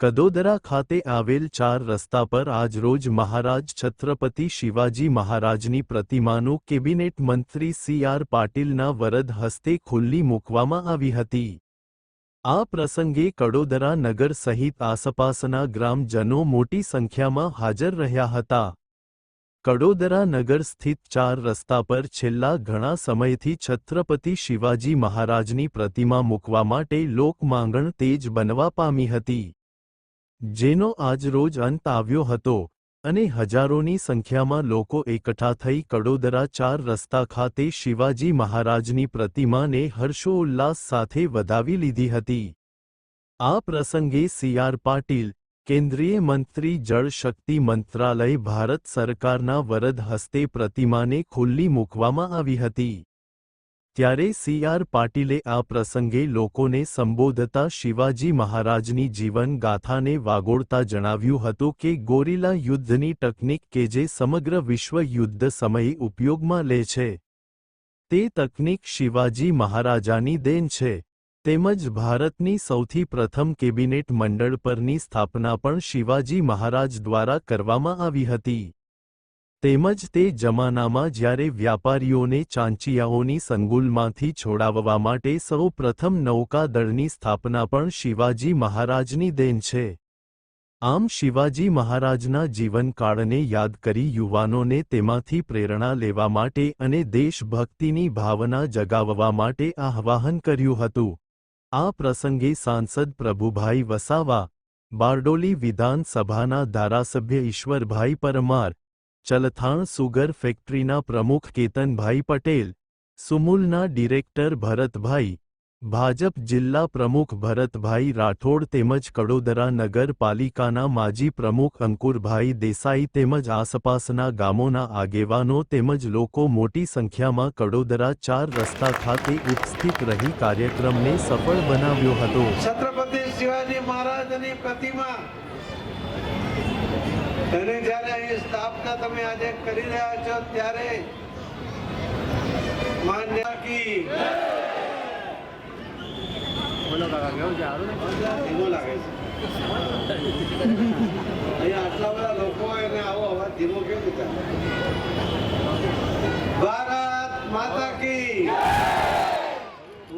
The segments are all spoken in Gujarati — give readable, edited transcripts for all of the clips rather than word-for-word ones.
કડોદરા ખાતે આવેલ 4 રસ્તા પર આજરોજ મહારાજ છત્રપતિ શિવાજી મહારાજની પ્રતિમાનું કેબિનેટ મંત્રી સી.આર. પાટીલના વરદ હસ્તે ખુલ્લી મૂકવામાં આવી હતી। આ પ્રસંગે કડોદરા નગર સહિત આસપાસના ગ્રામજનો મોટી સંખ્યામાં હાજર રહ્યા હતા। કડોદરા નગર સ્થિત 4 રસ્તા પર છેલ્લા ઘણા સમયથી છત્રપતિ શિવાજી મહારાજની પ્રતિમા મૂકવા માટે લોકમાંગણ તેજ બનવા પામી હતી, જેનો આજરોજ અંત આવ્યો હતો અને હજારોની સંખ્યામાં લોકો એકઠા થઈ કડોદરા 4 રસ્તા ખાતે શિવાજી મહારાજની પ્રતિમાને હર્ષોલ્લાસ સાથે વધાવી લીધી હતી। આ પ્રસંગે સી.આર. પાટીલ, કેન્દ્રીય મંત્રી જળ શક્તિ મંત્રાલય ભારત સરકારના વરદ હસ્તે પ્રતિમાને ખુલ્લી મૂકવામાં આવી હતી। ત્યારે સી.આર. પાટીલે આ પ્રસંગે લોકોને સંબોધતા શિવાજી મહારાજની જીવન ગાથાને વાગોળતા જણાવ્યું હતું કે ગોરિલા યુદ્ધની તકનીક કે જે સમગ્ર વિશ્વ યુદ્ધ સમયે ઉપયોગમાં લે છે, તે તકનીક શિવાજી મહારાજાની દેન છે, તેમજ ભારતની સૌથી પ્રથમ કેબિનેટ મંડળ પરની સ્થાપના પણ શિવાજી મહારાજ દ્વારા કરવામાં આવી હતી। તેમજ તે જમાનામાં જ્યારે વ્યાપારીઓને ચાંચિયાઓની સંગુલમાંથી છોડાવવા માટે સૌ પ્રથમ નૌકાદળની સ્થાપના પણ શિવાજી મહારાજની દેન છે। આમ શિવાજી મહારાજના જીવનકાળને યાદ કરી યુવાનોને તેમાંથી પ્રેરણા લેવા માટે અને દેશભક્તિની ભાવના જગાવવા માટે આહ્વાન કર્યું હતું। આ પ્રસંગે સાંસદ પ્રભુભાઈ વસાવા, બારડોલી વિધાનસભાના ધારાસભ્ય ઈશ્વરભાઈ પરમાર, ચલથાણ સુગર ફેક્ટરીના પ્રમુખ કેતનભાઈ પટેલ, સુમુલના ડિરેક્ટર ભરતભાઈ, ભાજપ જિલ્લા પ્રમુખ ભરતભાઈ રાઠોડ તેમજ કડોદરા નગરપાલિકાના માજી પ્રમુખ અંકુરભાઈ દેસાઈ તેમજ આસપાસના ગામોના આગેવાનો તેમજ લોકો મોટી સંખ્યામાં કડોદરા 4 રસ્તા ખાતે ઉપસ્થિત રહી કાર્યક્રમને સફળ બનાવ્યો હતો। છત્રપતિ શિવાજી મહારાજની પ્રતિમા અને જ્યારે અહીં સ્થાપના તમે આજે કરી રહ્યા છો ત્યારે માન્ય કી બોલો કાકા કેવું છે? ધીમો લાગે છે અહીંયા આટલા બધા લોકો એને આવો અવાજ ધીમો કેમ થાય? ભારત માતા કી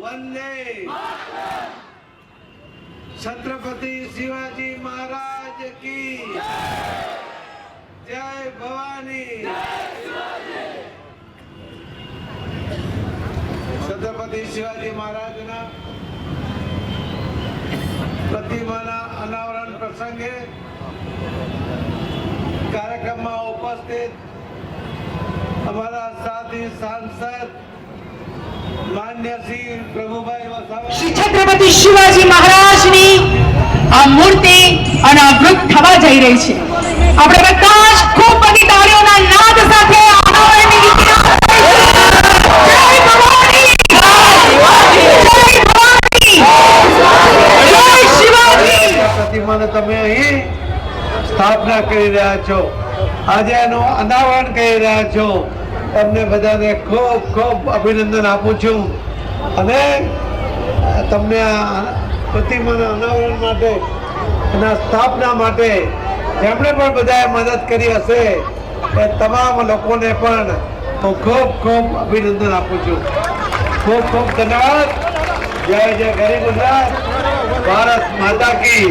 વંદે છત્રપતિ શિવાજી મહારાજ કી જય ભવાની। છત્રપતિ શિવાજી મહારાજના પ્રતિમાના અનાવરણ પ્રસંગે કાર્યક્રમમાં ઉપસ્થિત અમારા સાથી સાંસદ માન્ય શ્રી પ્રભુભાઈ વસાવા, શ્રી છત્રપતિ શિવાજી મહારાજની આ મૂર્તિ અનાવૃત થવા જઈ રહી છે। આપણે બધા જ ખૂબ બધી તાળીઓના નાદ સાથે અનાવરણની વિધિ પ્રતિમાને તમે અહીં સ્થાપના કરી રહ્યા છો, આજે એનું અનાવરણ કરી રહ્યા છો, તમને બધાને ખૂબ ખૂબ અભિનંદન આપું છું અને તમને આ પ્રતિમાના અનાવરણ માટે એના સ્થાપના માટે જેમણે પણ બધાએ મદદ કરી હશે એ તમામ લોકોને પણ હું ખૂબ ખૂબ અભિનંદન આપું છું। ખૂબ ખૂબ ધન્યવાદ। જય જય ગરી ગુજરાત, ભારત માતા કી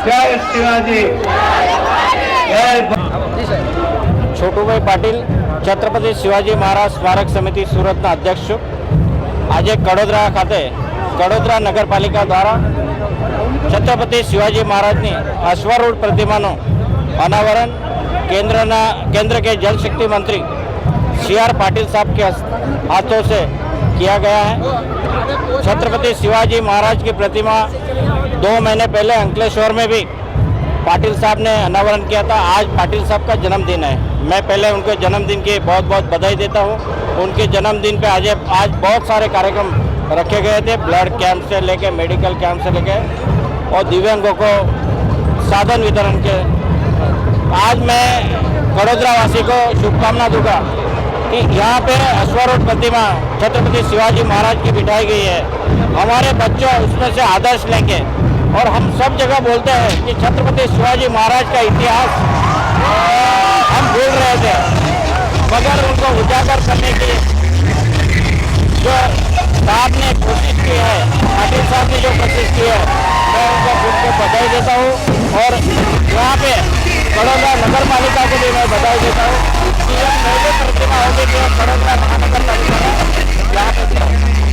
જય, શિવાજી જય। છોટુભાઈ પાટીલ, છત્રપતિ શિવાજી મહારાજ સ્મારક સમિતિ સુરતના અધ્યક્ષ છું। આજે કડોદરા ખાતે કડોદરા નગરપાલિકા દ્વારા છત્રપતિ શિવાજી મહારાજની અશ્વારૂઢ પ્રતિમાનું અનાવરણ केंद्र के जल शक्ति मंत्री सी.आर. पाटिल साहब के हाथों से किया गया है। छत्रपति शिवाजी महाराज की प्रतिमा 2 महीने पहले अंकलेश्वर में भी पाटिल साहब ने अनावरण किया था। आज पाटिल साहब का जन्मदिन है। मैं पहले उनके जन्मदिन की बहुत बहुत बधाई देता हूँ। उनके जन्मदिन पे आज बहुत सारे कार्यक्रम रखे गए थे, ब्लड कैंप से लेके मेडिकल कैंप से लेके और दिव्यांगों को साधन वितरण के। आज मैं कड़ोदरा वासी को शुभकामना दूंगा कि यहाँ पे अश्वारूढ़ प्रतिमा छत्रपति शिवाजी महाराज की बिठाई गई है। हमारे बच्चों उसमें से आदर्श लेंगे और हम सब जगह बोलते हैं कि छत्रपति शिवाजी महाराज का इतिहास हम भूल रहे थे, मगर उनको उजागर करने की जो साहब ने कोशिश की है, पाटिल साहब ने जो कोशिश की है, मैं उनको खुद को बधाई देता हूँ। और यहाँ पे कड़ोदरा नगर पालिका को भी मैं बधाई देता हूँ कि यह पहले प्रतिमा होगी जो कड़ोदरा महानगर पालिका यहाँ पे